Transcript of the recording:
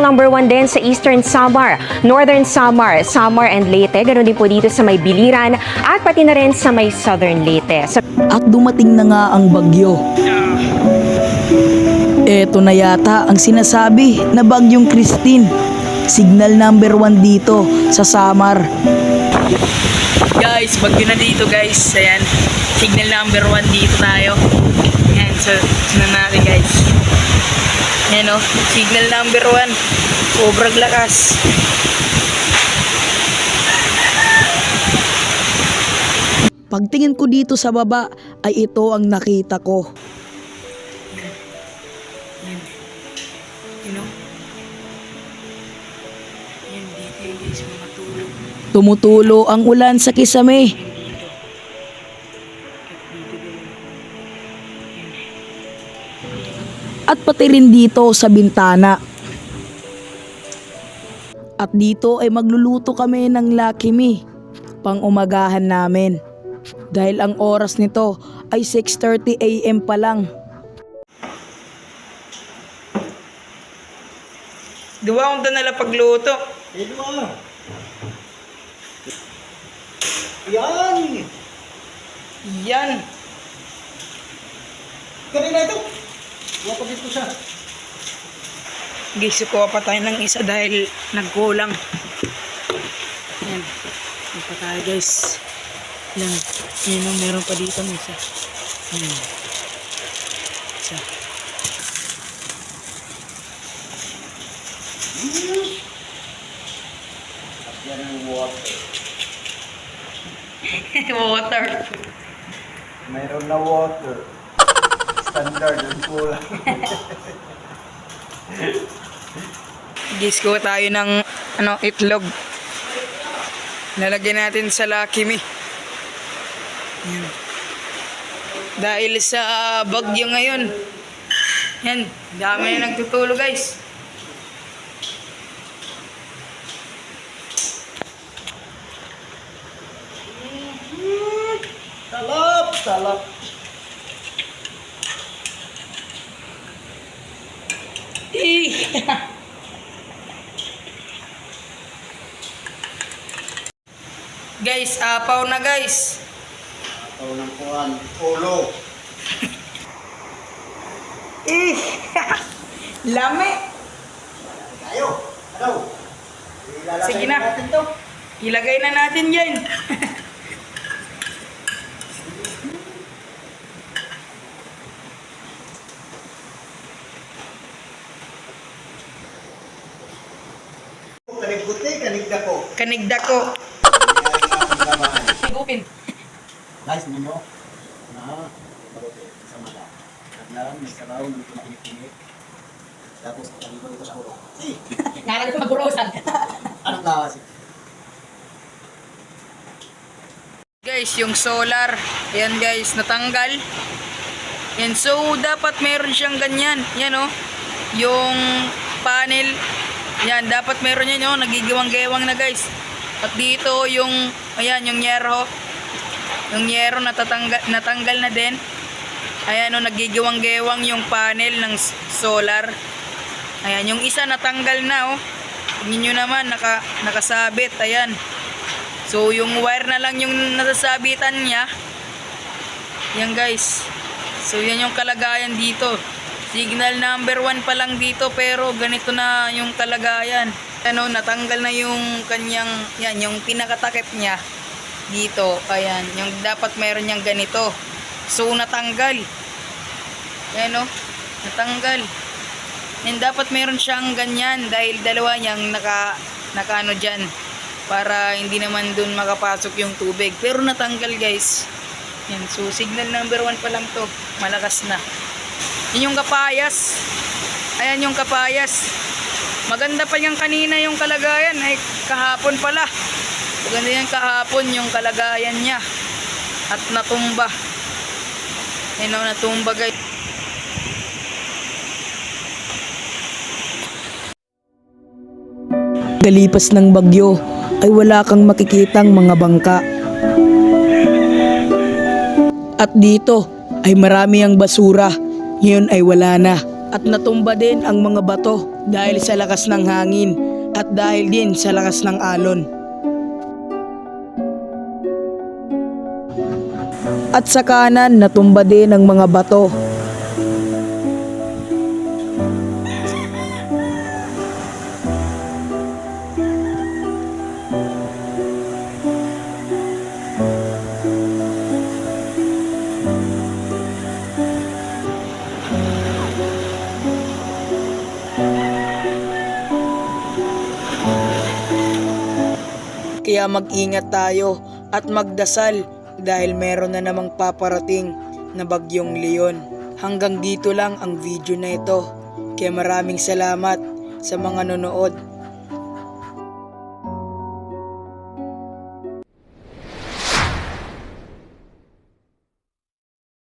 number 1 din sa Eastern Samar, Northern Samar, Samar and Leyte. Ganoon din po dito sa may Biliran at pati na rin sa may Southern Leyte. At dumating na nga ang bagyo. Eto na yata ang sinasabi na bagyong Christine. Signal number 1 dito sa Samar. Guys, bagyo na dito guys. Ayan, signal number 1 dito tayo. Ayan, so na natin guys. Ayan o, signal number 1. Sobrang lakas. Pagtingin ko dito sa baba ay ito ang nakita ko. Ayan. You know? Ayan, dito yung guys, matulog. Tumutulo ang ulan sa kisame. At pati rin dito sa bintana. At dito ay magluluto kami ng Lucky Me, pang umagahan namin. Dahil ang oras nito ay 6:30 AM pa lang. Duwa kung nala pagluto. Yan! Yan. Kanina ito. Wapagit ko siya. Guys, kuha pa tayo ng isa dahil nagkulang. Yan. Kuha pa tayo guys. Yan. Yan o, meron pa dito ng isa. Yan. Isa. Yan ang water. Water. Mayroon na water. Standard ang kulang. Guys, kuha tayo ng itlog. Lalagyan natin sa Lucky Me. Yan. Dahil sa bagyo ngayon. Yan, dami na nagtutulog guys. Salap! Salap! Guys, apaw na guys. Ito ng kuhan. Ulo. Lami. Tayo. Ano? Ilalagay Sige na. natin to. Ilagay na natin yan. Kanig buti, kanig dako. Kanigda ko. Yan ang laman. Sigupin. Guys, ninyo. Na, mabuti. Sa mala. At nalang, may sabaw ng pinipinip. Tapos, kaligod ito sa ulo. Nalagay ko magburosan. Anong lawas? Guys, yung solar. Yan guys, natanggal. Yan, so dapat meron siyang ganyan. Yan o. Yung panel. Yan, dapat meron yan o. Nagigiwang-gewang na guys. At dito yung, ayan, yung yero. Yung yero natanggal na din. Ayan o, nagigiwang-gewang yung panel ng solar. Ayan, yung isa natanggal na o. Tingnan nyo naman, nakasabit. Ayan. So, yung wire na lang yung nasasabitan niya. Yan guys. So, yan yung kalagayan dito. Signal number 1 pa lang dito, pero ganito na yung kalagayan. Ano, natanggal na yung kanyang, yan, yung pinakatakip niya dito. Ayan, yung dapat meron niyang ganito. So, natanggal. Ayan o, natanggal. And dapat meron siyang ganyan dahil dalawa niyang nakaano dyan. Para hindi naman dun makapasok yung tubig. Pero natanggal guys. Yan, so signal number 1 pa lang to. Malakas na. Yun yung kapayas. Ayan yung kapayas. Maganda pa yung kanina yung kalagayan. Ay, kahapon pala. Maganda yung kahapon yung kalagayan niya. At natumba. Ayun o, natumba guys. Galipas ng bagyo ay wala kang makikitang mga bangka. At dito ay marami ang basura. Ngayon ay wala na. At natumba din ang mga bato. dahil sa lakas ng hangin at dahil din sa lakas ng alon. At sa kanan natumba din ang mga bato. Kaya mag-ingat tayo at magdasal dahil meron na namang paparating na bagyong Leon. Hanggang dito lang ang video na ito. Kaya maraming salamat sa mga nanonood